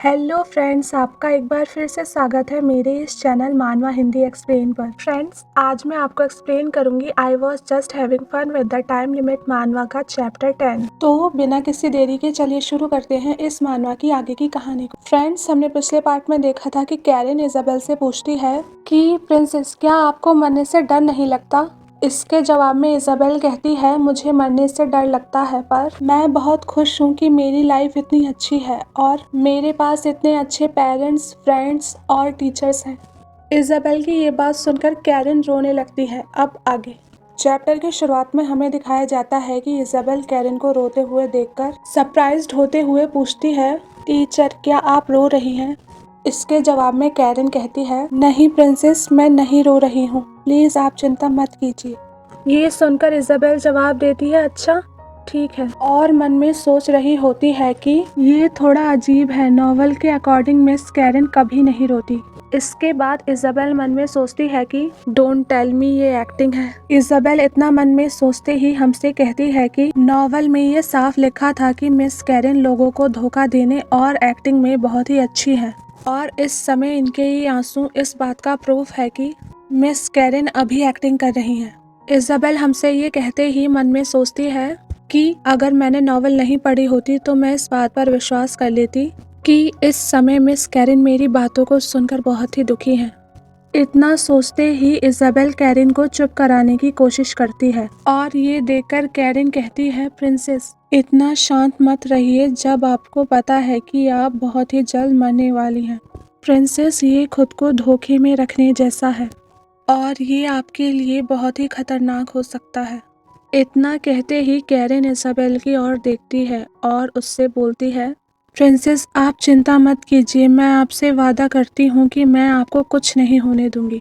Hello friends, आपका एक बार फिर से स्वागत है मेरे इस चैनल मानवा हिंदी एक्सप्लेन पर। फ्रेंड्स, आज मैं आपको एक्सप्लेन करूंगी I was just having fun with the time limit मानवा का चैप्टर 10। तो बिना किसी देरी के चलिए शुरू करते हैं इस मानवा की आगे की कहानी को। फ्रेंड्स, हमने पिछले पार्ट में देखा था कि कैरन इजाबेल से पूछती है कि प्रिंसेस, क्या आपको मरने से डर नहीं लगता? इसके जवाब में इजाबेल कहती है, मुझे मरने से डर लगता है पर मैं बहुत खुश हूँ कि मेरी लाइफ इतनी अच्छी है और मेरे पास इतने अच्छे पेरेंट्स, फ्रेंड्स और टीचर्स हैं। इजाबेल की ये बात सुनकर कैरन रोने लगती है। अब आगे चैप्टर की शुरुआत में हमें दिखाया जाता है कि इजाबेल कैरन को रोते हुए देखकर सरप्राइज्ड होते हुए पूछती है, टीचर, क्या आप रो रही हैं? इसके जवाब में कैरन कहती है, नहीं प्रिंसेस, मैं नहीं रो रही हूँ, प्लीज आप चिंता मत कीजिए। ये सुनकर इजाबेल जवाब देती है, अच्छा ठीक है, और मन में सोच रही होती है कि ये थोड़ा अजीब है, नॉवल के अकॉर्डिंग मिस कैरन कभी नहीं रोती। इसके बाद इजाबेल मन में सोचती है कि डोंट टेल मी ये एक्टिंग है। इजाबेल इतना मन में सोचते ही हमसे कहती है कि नॉवल में ये साफ लिखा था कि मिस कैरन लोगों को धोखा देने और एक्टिंग में बहुत ही अच्छी है, और इस समय इनके ये आंसू इस बात का प्रूफ है कि मिस कैरन अभी एक्टिंग कर रही हैं। इजाबेल हमसे ये कहते ही मन में सोचती है कि अगर मैंने नॉवल नहीं पढ़ी होती तो मैं इस बात पर विश्वास कर लेती कि इस समय मिस कैरन मेरी बातों को सुनकर बहुत ही दुखी हैं। इतना सोचते ही इजाबेल कैरन को चुप कराने की कोशिश करती है और ये देखकर कैरन कहती है, प्रिंसेस, इतना शांत मत रहिए जब आपको पता है कि आप बहुत ही जल्द मरने वाली हैं। प्रिंसेस, ये खुद को धोखे में रखने जैसा है और ये आपके लिए बहुत ही खतरनाक हो सकता है। इतना कहते ही कैरन इजाबेल की ओर देखती है और उससे बोलती है, प्रिंसेस, आप चिंता मत कीजिए, मैं आपसे वादा करती हूँ कि मैं आपको कुछ नहीं होने दूंगी।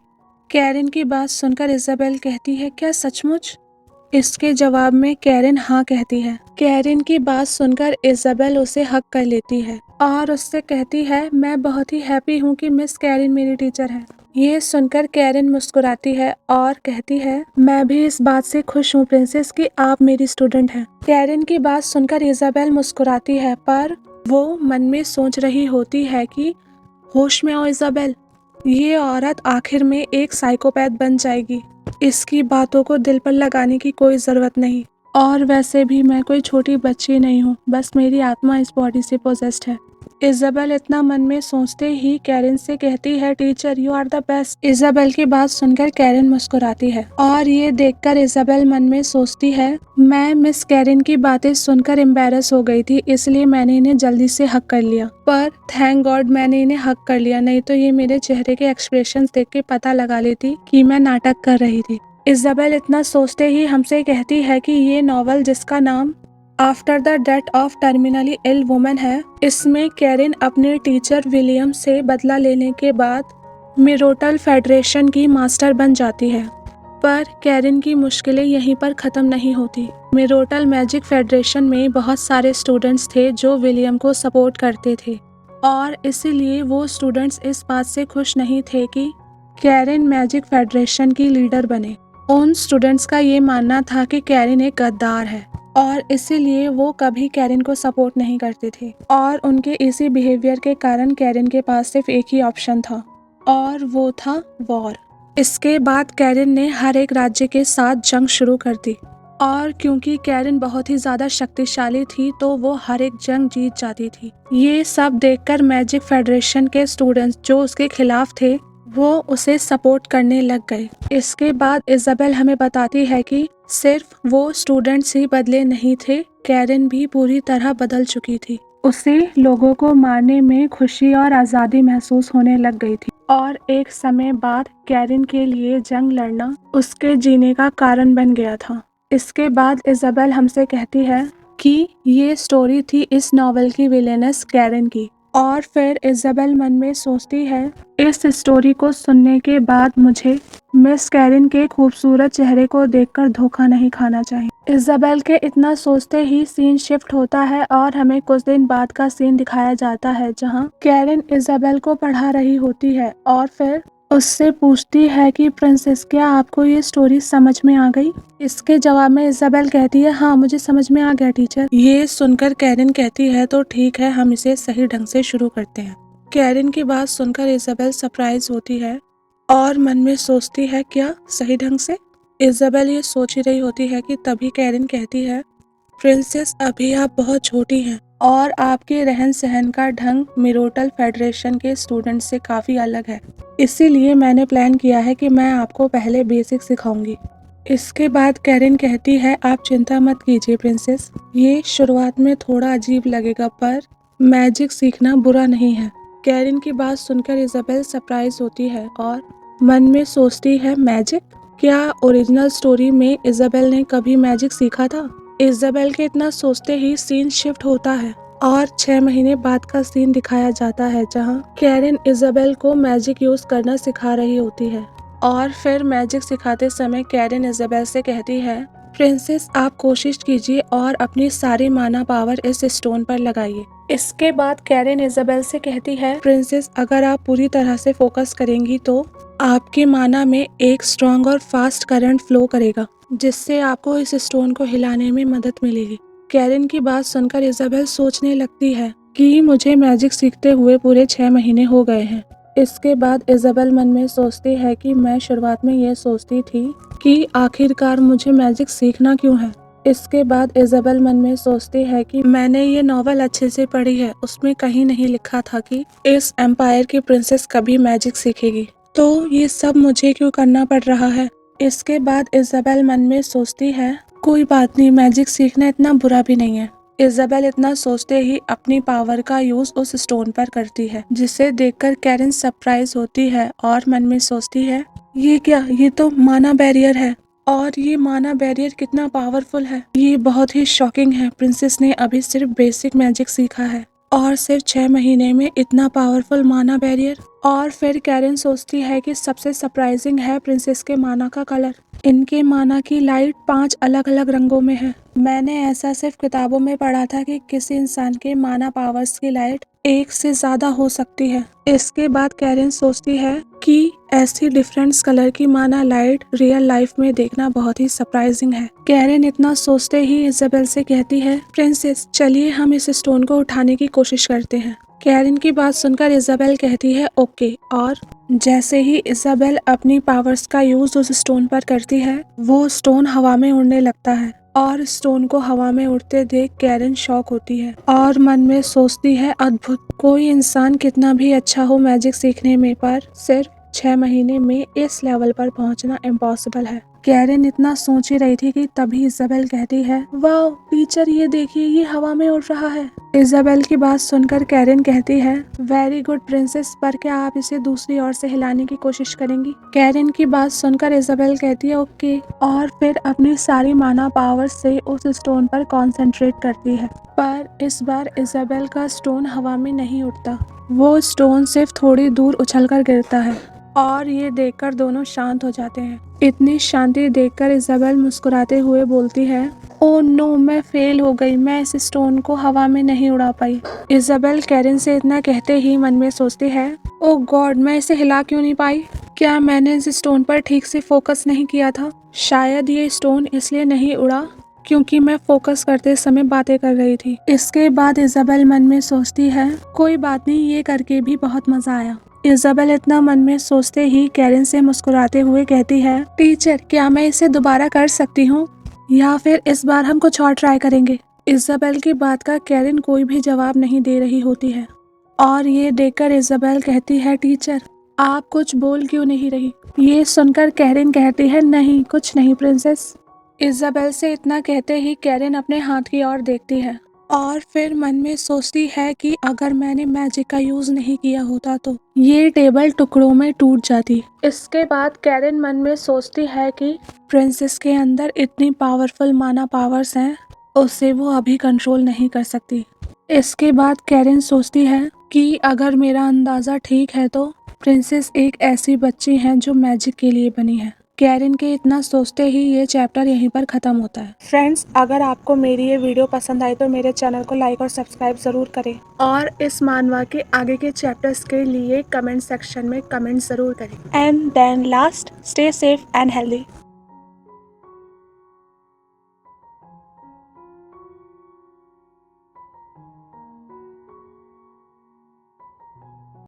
कैरन की बात सुनकर इजाबेल कहती है, क्या सचमुच? इसके जवाब में कैरन हाँ कहती है। कैरन की बात सुनकर इजाबेल उसे हक कर लेती है और उससे कहती है, मैं बहुत ही हैप्पी हूँ कि मिस कैरन मेरी टीचर है। ये सुनकर कैरन मुस्कुराती है और कहती है, मैं भी इस बात से खुश हूँ प्रिंसेस कि आप मेरी स्टूडेंट हैं। कैरन की बात सुनकर इजाबेल मुस्कुराती है पर वो मन में सोच रही होती है कि होश में आओ इजाबेल, ये औरत आखिर में एक साइकोपैथ बन जाएगी। इसकी बातों को दिल पर लगाने की कोई जरूरत नहीं, और वैसे भी मैं कोई छोटी बच्ची नहीं हूँ, बस मेरी आत्मा इस बॉडी से पोजेस्ड है। इजाबेल इतना मन में सोचते ही कैरन से कहती है, teacher, you are the best. Isabel की बात सुनकर कैरन मुस्कुराती है और ये देखकर इजाबेल मन में सोचती है, मैं मिस कैरन की बातें सुनकर एम्बैरस हो गई थी, इसलिए मैंने इन्हें जल्दी से हक कर लिया। पर थैंक गॉड मैंने इन्हें हक कर लिया, नहीं तो ये मेरे चेहरे के एक्सप्रेशन देख के पता लगा लेती कि मैं नाटक कर रही थी। इजाबेल इतना सोचते ही हमसे कहती है कि ये नॉवल, जिसका नाम after the death of terminally ill woman है, इसमें कैरन अपने टीचर विलियम से बदला लेने के बाद मिरोटल फेडरेशन की मास्टर बन जाती है। पर कैरन की मुश्किलें यहीं पर ख़त्म नहीं होती। मिरोटल मैजिक फेडरेशन में बहुत सारे स्टूडेंट्स थे जो विलियम को सपोर्ट करते थे, और इसीलिए वो स्टूडेंट्स इस बात से खुश नहीं थे कि कैरन मैजिक फेडरेशन की लीडर बने। उन स्टूडेंट्स का ये मानना था कि कैरन एक गद्दार है और इसीलिए वो कभी कैरन को सपोर्ट नहीं करते थे, और उनके इसी बिहेवियर के कारण कैरन के पास सिर्फ एक ही ऑप्शन था और वो था वॉर। इसके बाद कैरन ने हर एक राज्य के साथ जंग शुरू कर दी, और क्योंकि कैरन बहुत ही ज्यादा शक्तिशाली थी तो वो हर एक जंग जीत जाती थी। ये सब देखकर मैजिक फेडरेशन के स्टूडेंट्स जो उसके खिलाफ थे वो उसे सपोर्ट करने लग गए। इसके बाद इजाबेल हमें बताती है कि सिर्फ वो स्टूडेंट्स ही बदले नहीं थे, कैरन भी पूरी तरह बदल चुकी थी। उसे लोगों को मारने में खुशी और आज़ादी महसूस होने लग गई थी, और एक समय बाद कैरन के लिए जंग लड़ना उसके जीने का कारण बन गया था। इसके बाद इजाबेल हमसे कहती है कि ये स्टोरी थी इस नॉवल की विलेनस कैरन की, और फिर इजाबेल मन में सोचती है, इस स्टोरी को सुनने के बाद मुझे मिस कैरन के खूबसूरत चेहरे को देखकर धोखा नहीं खाना चाहिए। इजाबेल के इतना सोचते ही सीन शिफ्ट होता है और हमें कुछ दिन बाद का सीन दिखाया जाता है जहां कैरन इजाबेल को पढ़ा रही होती है, और फिर उससे पूछती है कि प्रिंसेस क्या आपको ये स्टोरी समझ में आ गई। इसके जवाब में इज़ाबेल कहती है हाँ मुझे समझ में आ गया टीचर। ये सुनकर कैरिन कहती है तो ठीक है हम इसे सही ढंग से शुरू करते हैं। कैरिन की बात सुनकर इज़ाबेल सरप्राइज होती है और मन में सोचती है क्या सही ढंग से। इज़ाबेल ये सोच ही रही होती है कि तभी कैरिन कहती है प्रिंसेस अभी आप बहुत छोटी हैं और आपके रहन सहन का ढंग मिरोटल फेडरेशन के स्टूडेंट से काफ़ी अलग है, इसीलिए मैंने प्लान किया है कि मैं आपको पहले बेसिक सिखाऊंगी। इसके बाद कैरिन कहती है आप चिंता मत कीजिए प्रिंसेस, ये शुरुआत में थोड़ा अजीब लगेगा पर मैजिक सीखना बुरा नहीं है। कैरिन की बात सुनकर इज़ाबेल सरप्राइज होती है और मन में सोचती है मैजिक, क्या ओरिजिनल स्टोरी में इज़ाबेल ने कभी मैजिक सीखा था। इज़ाबेल के इतना सोचते ही सीन शिफ्ट होता है और 6 महीने बाद का सीन दिखाया जाता है जहां कैरिन इज़ाबेल को मैजिक यूज करना सिखा रही होती है। और फिर मैजिक सिखाते समय कैरिन इज़ाबेल से कहती है प्रिंसेस आप कोशिश कीजिए और अपनी सारी माना पावर इस स्टोन पर लगाइए। इसके बाद कैरिन इज़ाबेल से कहती है प्रिंसेस अगर आप पूरी तरह से फोकस करेंगी तो आपके माना में एक स्ट्रॉन्ग और फास्ट करंट फ्लो करेगा जिससे आपको इस स्टोन को हिलाने में मदद मिलेगी। कैरिन की बात सुनकर इज़ाबेल सोचने लगती है कि मुझे मैजिक सीखते हुए पूरे 6 महीने हो गए हैं। इसके बाद इज़ाबेल मन में सोचती है कि मैं शुरुआत में ये सोचती थी कि आखिरकार मुझे मैजिक सीखना क्यों है। इसके बाद इज़ाबेल मन में सोचती है कि मैंने ये नॉवेल अच्छे से पढ़ी है, उसमें कहीं नहीं लिखा था कि इस एम्पायर की प्रिंसेस कभी मैजिक सीखेगी, तो ये सब मुझे क्यों करना पड़ रहा है। इसके बाद इज़ाबेल मन में सोचती है कोई बात नहीं, मैजिक सीखना इतना बुरा भी नहीं है। इज़ाबेल इतना सोचते ही अपनी पावर का यूज उस स्टोन पर करती है जिसे देखकर कैरिन सरप्राइज होती है और मन में सोचती है ये क्या, ये तो माना बैरियर है और ये माना बैरियर कितना पावरफुल है, ये बहुत ही शॉकिंग है। प्रिंसेस ने अभी सिर्फ बेसिक मैजिक सीखा है और सिर्फ 6 महीने में इतना पावरफुल माना बैरियर। और फिर कैरिन सोचती है कि सबसे सरप्राइजिंग है प्रिंसेस के माना का कलर। इनके माना की लाइट 5 अलग अलग रंगों में है। मैंने ऐसा सिर्फ किताबों में पढ़ा था कि किसी इंसान के माना पावर्स की लाइट एक से ज्यादा हो सकती है। इसके बाद कैरिन सोचती है कि ऐसी डिफरेंट कलर की माना लाइट रियल लाइफ में देखना बहुत ही सरप्राइजिंग है। कैरिन इतना सोचते ही इज़ाबेल से कहती है प्रिंसेस चलिए हम इस स्टोन को उठाने की कोशिश करते हैं। कैरिन की बात सुनकर इज़ाबेल कहती है ओके, और जैसे ही इज़ाबेल अपनी पावर्स का यूज उस स्टोन पर करती है वो स्टोन हवा में उड़ने लगता है और स्टोन को हवा में उड़ते देख कैरिन शॉक होती है और मन में सोचती है अद्भुत, कोई इंसान कितना भी अच्छा हो मैजिक सीखने में पर सिर्फ 6 महीने में इस लेवल पर पहुंचना इम्पॉसिबल है। कैरिन इतना सोच ही रही थी कि तभी इज़ाबेल कहती है वाह टीचर ये देखिए ये हवा में उड़ रहा है। इज़ाबेल की बात सुनकर कैरिन कहती है वेरी गुड प्रिंसेस, पर क्या आप इसे दूसरी ओर से हिलाने की कोशिश करेंगी। कैरिन की बात सुनकर इज़ाबेल कहती है ओके, और फिर अपनी सारी माना पावर से उस स्टोन पर कॉन्सेंट्रेट करती है। पर इस बार इज़ाबेल का स्टोन हवा में नहीं उड़ता, वो स्टोन सिर्फ थोड़ी दूर उछलकर गिरता है और ये देखकर दोनों शांत हो जाते हैं। इतनी शांति देखकर इज़ाबेल मुस्कुराते हुए बोलती है ओह नो मैं फेल हो गई, मैं इस स्टोन को हवा में नहीं उड़ा पाई। इज़ाबेल कैरिन से इतना कहते ही मन में सोचती है ओह गॉड मैं इसे हिला क्यों नहीं पाई, क्या मैंने इस स्टोन पर ठीक से फोकस नहीं किया था। शायद ये स्टोन इसलिए नहीं उड़ा क्योंकि मैं फोकस करते समय बातें कर रही थी। इसके बाद इज़ाबेल मन में सोचती है कोई बात नहीं, ये करके भी बहुत मजा आया। इज़ाबेल इतना मन में सोचते ही कैरिन से मुस्कुराते हुए कहती है टीचर क्या मैं इसे दोबारा कर सकती हूँ या फिर इस बार हम कुछ और ट्राई करेंगे। इज़ाबेल की बात का कैरिन कोई भी जवाब नहीं दे रही होती है और ये देखकर इज़ाबेल कहती है टीचर आप कुछ बोल क्यों नहीं रही। ये सुनकर कैरिन कहती है नहीं कुछ नहीं प्रिंसेस। इज़ाबेल से इतना कहते ही कैरिन अपने हाथ की ओर देखती है और फिर मन में सोचती है कि अगर मैंने मैजिक का यूज नहीं किया होता तो ये टेबल टुकड़ों में टूट जाती। इसके बाद कैरिन मन में सोचती है कि प्रिंसेस के अंदर इतनी पावरफुल माना पावर्स हैं, उसे वो अभी कंट्रोल नहीं कर सकती। इसके बाद कैरिन सोचती है कि अगर मेरा अंदाजा ठीक है तो प्रिंसेस एक ऐसी बच्ची है जो मैजिक के लिए बनी है। कैरिन के इतना सोचते ही ये चैप्टर यहीं पर ख़त्म होता है। फ्रेंड्स, अगर आपको मेरी ये वीडियो पसंद आई तो मेरे चैनल को लाइक और सब्सक्राइब ज़रूर करें और इस मानवा के आगे के चैप्टर्स के लिए कमेंट सेक्शन में कमेंट ज़रूर करें। And then last, stay safe and healthy.